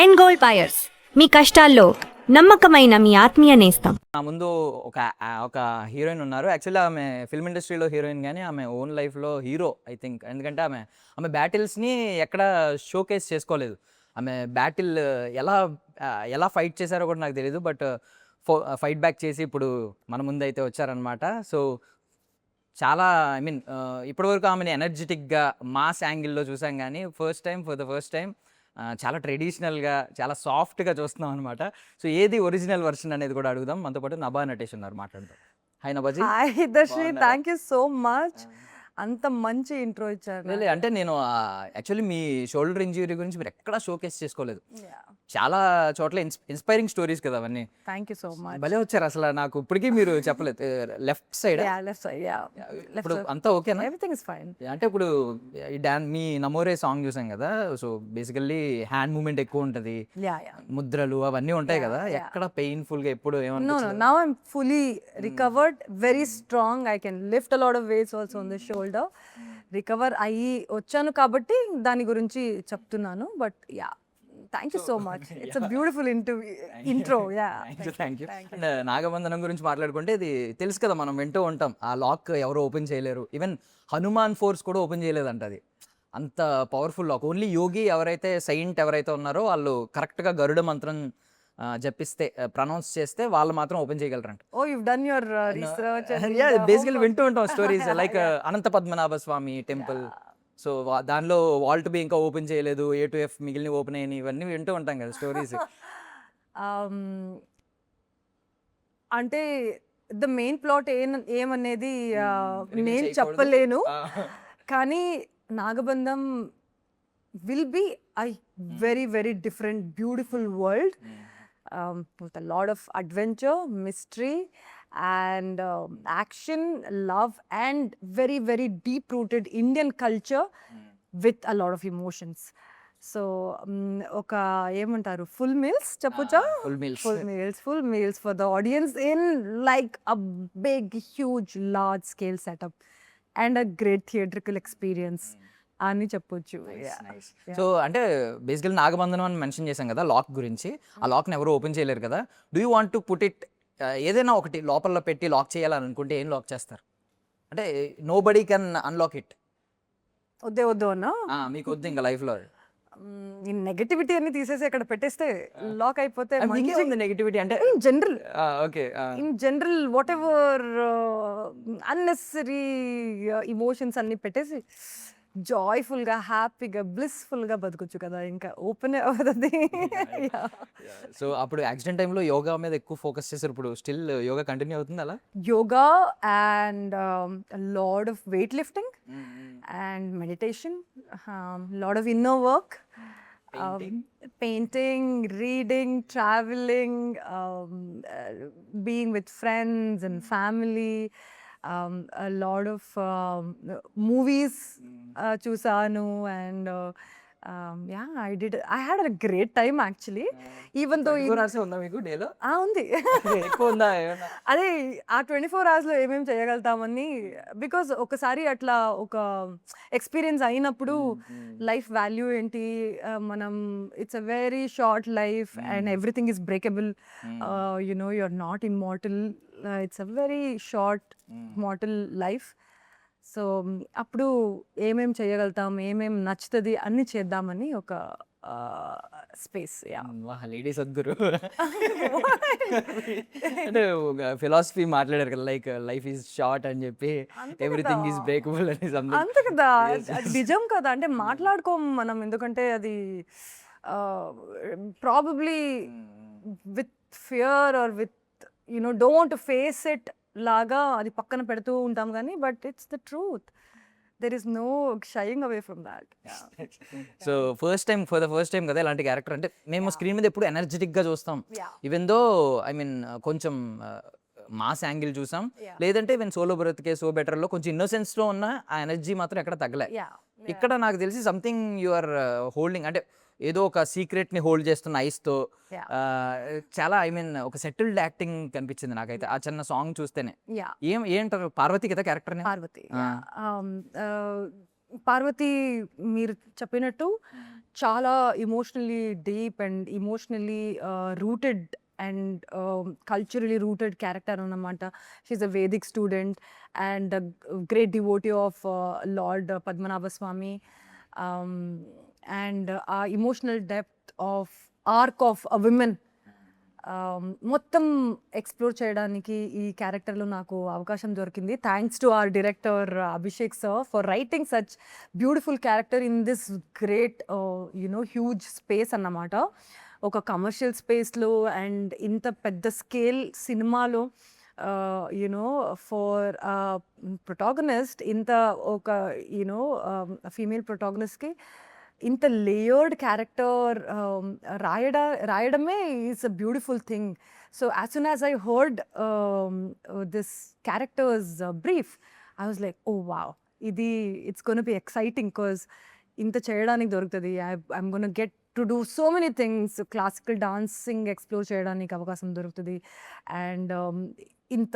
End gold buyers, మీ కష్టాల్లో నమ్మకమైన మీ ఆత్మీయ నేస్తం. నా ముందు ఒక హీరోయిన్ ఉన్నారు. యాక్చువల్లీ ఆమె ఫిల్మ్ ఇండస్ట్రీలో హీరోయిన్ కానీ ఆమె ఓన్ లైఫ్లో హీరో ఐ థింక్. ఎందుకంటే ఆమె బ్యాటిల్స్ని ఎక్కడ షోకేస్ చేసుకోలేదు. ఆమె బ్యాటిల్ ఎలా ఎలా ఫైట్ చేశారో కూడా నాకు తెలియదు. బట్ ఫైట్ బ్యాక్ చేసి ఇప్పుడు మన ముందు అయితే వచ్చారనమాట. సో చాలా ఐ మీన్ ఇప్పటివరకు ఆమెని ఎనర్జెటిక్గా మాస్ యాంగిల్లో చూసాం, కానీ ఫర్ ద ఫస్ట్ టైం చాలా ట్రెడిషనల్గా చాలా సాఫ్ట్గా చూస్తున్నాం అనమాట. సో ఏది ఒరిజినల్ వర్షన్ అనేది కూడా అడుగుదాం. మనతో పాటు నభా నటేష్ ఉన్నారు, మాట్లాడదాం. Hi Nabhaji. Hi Darshini, thank you so much. అంత మంచి ఇంట్రో ఇచ్చారు. అంటే నేను యాక్చువల్లీ మీ షోల్డర్ ఇంజరీ గురించి మీరు ఎక్కడా షోకేస్ చేసుకోలేదు. చాలా చోట్ల ఇన్స్పైరింగ్ స్టోరీస్ కదా అవన్నీ. Thank you so much. భలే వచ్చారు అసలు. నాకు ఇప్పటికీ మీరు చెప్పలేదు. లెఫ్ట్ సైడ్ ఇప్పుడు అంతా ఓకేనా? Everything is fine. అంటే ఇప్పుడు ఈ మీ నమోరే సాంగ్ చూసాం కదా. సో బేసికల్లీ హ్యాండ్ మూమెంట్ ఎక్కువ ఉంటుంది, ముద్రలు అవన్నీ ఉంటాయి కదా. ఎక్కడ పెయిన్ఫుల్ గా ఎప్పుడు No, now I'm fully recovered, very strong. I can lift a lot of weights also on the shoulder. Recover అయ్యి వచ్చాను కాబట్టి దాని గురించి చెప్తున్నాను. But yeah, thank you so much. It's a beautiful intro. Thank you. And Nagabandhanam గురించి మాట్లాడుకుంటే ఇది తెలుసు కదా, మనం వింటూ ఉంటాం. ఆ లాక్ ఎవరు ఓపెన్ చేయలేరు. ఈవెన్ హనుమాన్ ఫోర్స్ కూడా ఓపెన్ చేయలేదంట. అది అంత పవర్ఫుల్ లాక్. ఓన్లీ యోగి ఎవరైతే సెయింట్ ఎవరైతే ఉన్నారో వాళ్ళు కరెక్ట్గా గరుడ మంత్రం జపిస్తే ప్రొనౌన్స్ చేస్తే వాళ్ళు మాత్రం ఓపెన్ చేయగలరంట. Oh, you done your research. Basically వింటూ ఉంటాం stories like Anantha Padmanabha Swamy temple. So దానిలో వాల్ టు బి ఇంకా ఓపెన్ చేయలేదు, A to F మిగిలిన ఓపెన్ అయిన ఇవన్నీ వింటూ ఉంటాం కదా స్టోరీస్. అంటే ద మెయిన్ ప్లాట్ ఏమనేది నేను చెప్పలేను, కానీ Nagabandham will be a very very different beautiful world with a lot of adventure, mystery and action, love and very very deep rooted Indian culture with a lot of emotions. So ఒక ఏమంటారు, full meals చెప్పొచ్చా? Full meals for the audience in like a big huge large scale setup and a great theatrical experience అని చెప్పొచ్చు. So అంటే బేసికల్ నాగబంధనం అని mention చేశాం కదా లాక్ గురించి. ఆ లాక్ని ఎవరు ఓపెన్ చేయలేరు కదా. Do you want to put it ఏదైనా ఒకటి లోపల పెట్టి లాక్ చేయాలని అనుకుంటే ఏం లాక్ చేస్తారు? అంటే nobody can unlock it. వద్దు అన్న, మీకు వద్దు ఇంకా లైఫ్లో ఈ నెగటివిటీ అన్ని తీసేసి అక్కడ పెట్టేస్తే లాక్ అయిపోతే. నెగటివిటీ అంటే in general, okay, in general what ever unnecessary emotions అన్ని పెట్టేసి జాయ్ఫుల్గా హ్యాపీగా బ్లిస్ఫుల్గా బతకొచ్చు కదా. ఇంకా ఓపెన్ అవుతుంది. సో అప్పుడు యాక్సిడెంట్ టైంలో యోగా మీద ఎక్కువ ఫోకస్ చేశారు. ఇప్పుడు స్టిల్ యోగా కంటిన్యూ అవుతుంది అలా? Yoga and lot of weight lifting and meditation, lot of inner work, painting, reading, traveling, being with friends and family, a lot of movies చూసాను. and yeah, I had a great time actually. even though ఉందా మీకు డేలో? ఉంది. ఎక్కువ ఉందా? అదే ఆ 24 hours ఏమేమి చేయగలుగుతామని, బికాజ్ ఒకసారి అట్లా ఒక ఎక్స్పీరియన్స్ అయినప్పుడు లైఫ్ వాల్యూ ఏంటి, మనం it's a very short life and everything is breakable. You are not immortal, it's a very short mortal life. So అప్పుడు ఏమేం చేయగలుగుతాం, ఏమేం నచ్చుతుంది అన్ని చేద్దామని ఒక స్పేస్. లేడీస్ వద్దురు అంటే ఫిలాసఫీ మాట్లాడారు కదా, లైక్ లైఫ్ ఈజ్ షార్ట్ అని చెప్పి, ఎవ్రీథింగ్ ఈజ్ బ్రేకబుల్ అని. అంతే కదా, నిజం కదా. అంటే మాట్లాడుకోం మనం, ఎందుకంటే అది probably with fear or with don't want to face it లాగా అది పక్కన పెడుతూ ఉంటాం, కానీ but it's the truth. there is no shying away from that. So for the first time కదా ఇలాంటి క్యారెక్టర్. అంటే మేము స్క్రీన్ మీద ఎప్పుడు ఎనర్జెటిక్ గా చూస్తాం, ఈవెన్ దో ఐ మీన్ కొంచెం మాస్ యాంగిల్ చూసాం, లేదంటే ఈవెన్ సోలో బ్రతికే సో బెటర్ లో కొంచెం ఇన్నోసెన్స్ లో ఉన్న ఆ ఎనర్జీ మాత్రం ఎక్కడ తగ్గలే. ఇక్కడ నాకు తెలిసి సంథింగ్ యు ఆర్ హోల్డింగ్, అంటే ఏదో ఒక సీక్రెట్ ని హోల్డ్ చేస్తున్న ఐస్ తో. చాలా ఐ మీన్ ఒక సెటిల్డ్ యాక్టింగ్ కనిపించింది నాకైతే ఆ చిన్న సాంగ్ చూస్తేనే. ఏంటారు, పార్వతి కదా క్యారెక్టర్? పార్వతి మీరు చెప్పినట్టు చాలా emotionally deep and emotionally rooted and culturally rooted character అన్నమాట. She's a Vedic student and great devotee of Lord Padmanabha Swamy. And ఆ emotional depth of arc of a women మొత్తం ఎక్స్ప్లోర్ చేయడానికి ఈ క్యారెక్టర్లో నాకు అవకాశం దొరికింది. Thanks to our director Abhishek sir for writing such beautiful character in this great huge space అన్నమాట. ఒక కమర్షియల్ స్పేస్లో అండ్ ఇంత పెద్ద స్కేల్ సినిమాలో ఫర్ ప్రొటాగనిస్ట్, ఇంత ఒక ఫీమేల్ ప్రొటాగనిస్ట్కి ఇంత లేయర్డ్ క్యారెక్టర్ రాయడమే is a beautiful thing. So as soon as I heard this characters brief, I was like, oh wow, ఇది it's gonna be exciting because ఇంత చేయడానికి దొరుకుతుంది. I'm gonna get to do so many things. Classical dancing explore చేయడానికి అవకాశం దొరుకుతుంది and ఇంత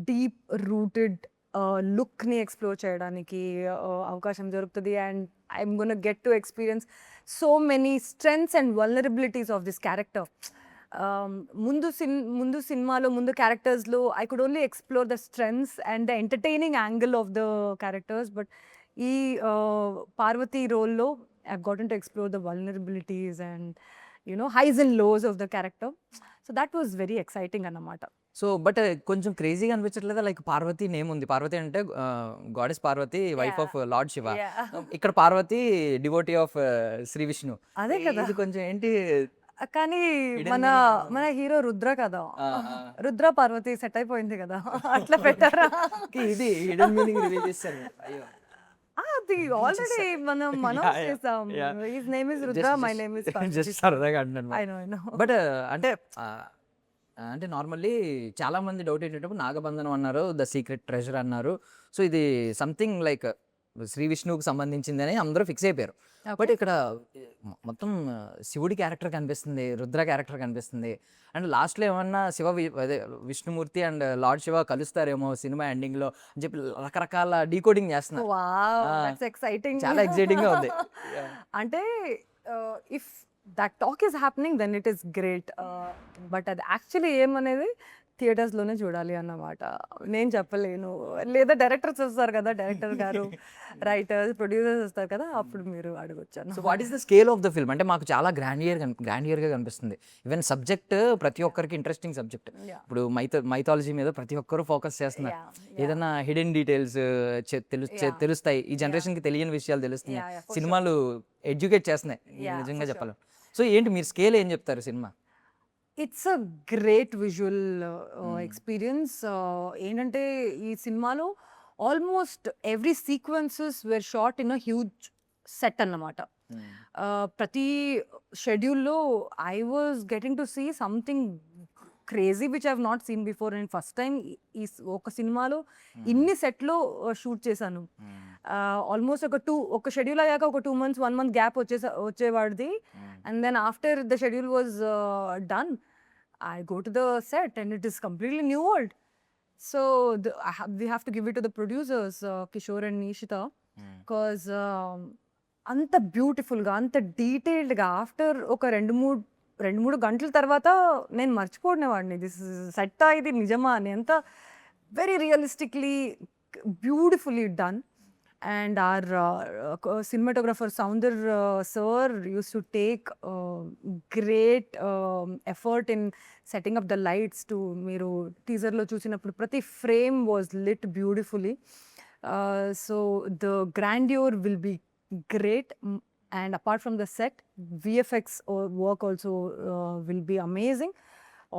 deep rooted లుక్ని explore చేయడానికి అవకాశం దొరుకుతుంది. And I'm gonna get to experience so many strengths and vulnerabilities of this character. ముందు సినిమాలో ముందు క్యారెక్టర్స్లో I could only explore the strengths and the entertaining angle of the characters, but ఈ పార్వతి రోల్లో I gotten to explore the vulnerabilities and highs and lows of the character. So that was very exciting అన్నమాట. So but కొంచెం క్రేజీగా అనిపించట్లేదా? Like Parvati name ఉంది. పార్వతి అంటే goddess Parvati, wife of lord Shiva. ఇక్కడ Parvati devotee of Shri Vishnu. అదే కదా. ఇది కొంచెం ఏంటి? కానీ మన హీరో రుద్ర కదా, రుద్ర పార్వతి సెట్ అయిపోయింది కదా, అట్లా పెట్టారా? ఇది హిడెన్ మీనింగ్ రివీల్ చేశారు. అయ్యో, అది ఆల్రెడీ మనం చేసాం. His name is Rudra, my name is just సరదాగా అంటున్నాను. ఐ నో బట్ అంటే నార్మల్లీ చాలా మంది డౌట్ ఏంటంటే నాగబంధనం అన్నారు, ద సీక్రెట్ ట్రెజర్ అన్నారు. సో ఇది సంథింగ్ లైక్ శ్రీ విష్ణువుకి సంబంధించిందని అందరూ ఫిక్స్ అయిపోయారు. బట్ ఇక్కడ మొత్తం శివుడి క్యారెక్టర్ కనిపిస్తుంది, రుద్ర క్యారెక్టర్ కనిపిస్తుంది. అండ్ లాస్ట్లో ఏమన్నా అదే విష్ణుమూర్తి అండ్ లార్డ్ శివ కలుస్తారేమో సినిమా ఎండింగ్లో అని చెప్పి రకరకాల డీకోడింగ్ చేస్తున్నారు. ఎక్సైటింగ్, చాలా ఎక్సైటింగ్గా ఉంది. అంటే if that talk is happening then it is great, but అది యాక్చువల్లీ ఏమనేది థియేటర్స్లోనే చూడాలి అన్నమాట. నేను చెప్పలేను, లేదా డైరెక్టర్స్ వస్తారు కదా, డైరెక్టర్ గారు, రైటర్స్, ప్రొడ్యూసర్స్ వస్తారు కదా, అప్పుడు మీరు అడగొచ్చాను. So what is the scale of the film? అంటే మాకు చాలా గ్రాండియర్గా కనిపిస్తుంది. ఈవెన్ సబ్జెక్ట్ ప్రతి ఒక్కరికి ఇంట్రెస్టింగ్ సబ్జెక్ట్. ఇప్పుడు మైథాలజీ మీద ప్రతి ఒక్కరు ఫోకస్ చేస్తున్నారు. ఏదైనా హిడెన్ డీటెయిల్స్ తెలుస్తాయి, ఈ జనరేషన్కి తెలియని విషయాలు తెలుస్తున్నాయి. సినిమాలు ఎడ్యుకేట్ చేస్తున్నాయి నిజంగా చెప్పాలి. సో ఏంటి మీరు స్కేల్ ఏం చెప్తారు cinema? It's a great visual experience. ఏంటంటే ఈ సినిమాలో almost every sequences were shot in a huge set అన్నమాట. ప్రతి షెడ్యూల్లో I was getting to see something crazy which I have not seen before. నేను ఫస్ట్ టైం ఈ ఒక సినిమాలో ఇన్ని సెట్లో షూట్ చేశాను. ఆల్మోస్ట్ ఒక షెడ్యూల్ అయ్యాక ఒక 2 months 1 month గ్యాప్ వచ్చేవాడిది. And then after the schedule was done, I go to the set and it is completely new world. So we have to give it to the producers Kishore and Nishitha, because అంత బ్యూటిఫుల్గా, అంత డీటెయిల్డ్గా after ఒక 2-3 గంటల తర్వాత నేను మర్చిపోయినవాడిని this సెట్టా, ఇది నిజమా అని. అంత very realistically beautifully done. And our cinematographer Sounder sir used to take great effort in setting up the lights to మీరు టీజర్లో చూసినప్పుడు ప్రతి frame was lit beautifully. So the grandeur will be great. And apart from the set, VFX work also will be amazing.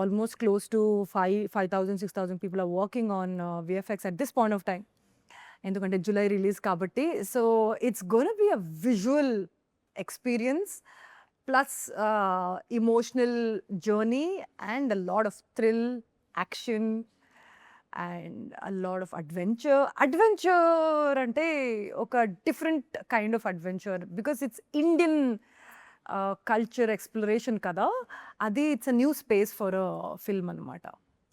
Almost close to 5,000-6,000 people are working on VFX at this point of time. ఎందుకంటే July release కాబట్టి. So it's gonna be a visual experience plus emotional journey and a lot of thrill, action and a lot of adventure అంటే ఒక different kind of adventure because it's Indian culture exploration కదా, అది it's a new space for a film అనమాట.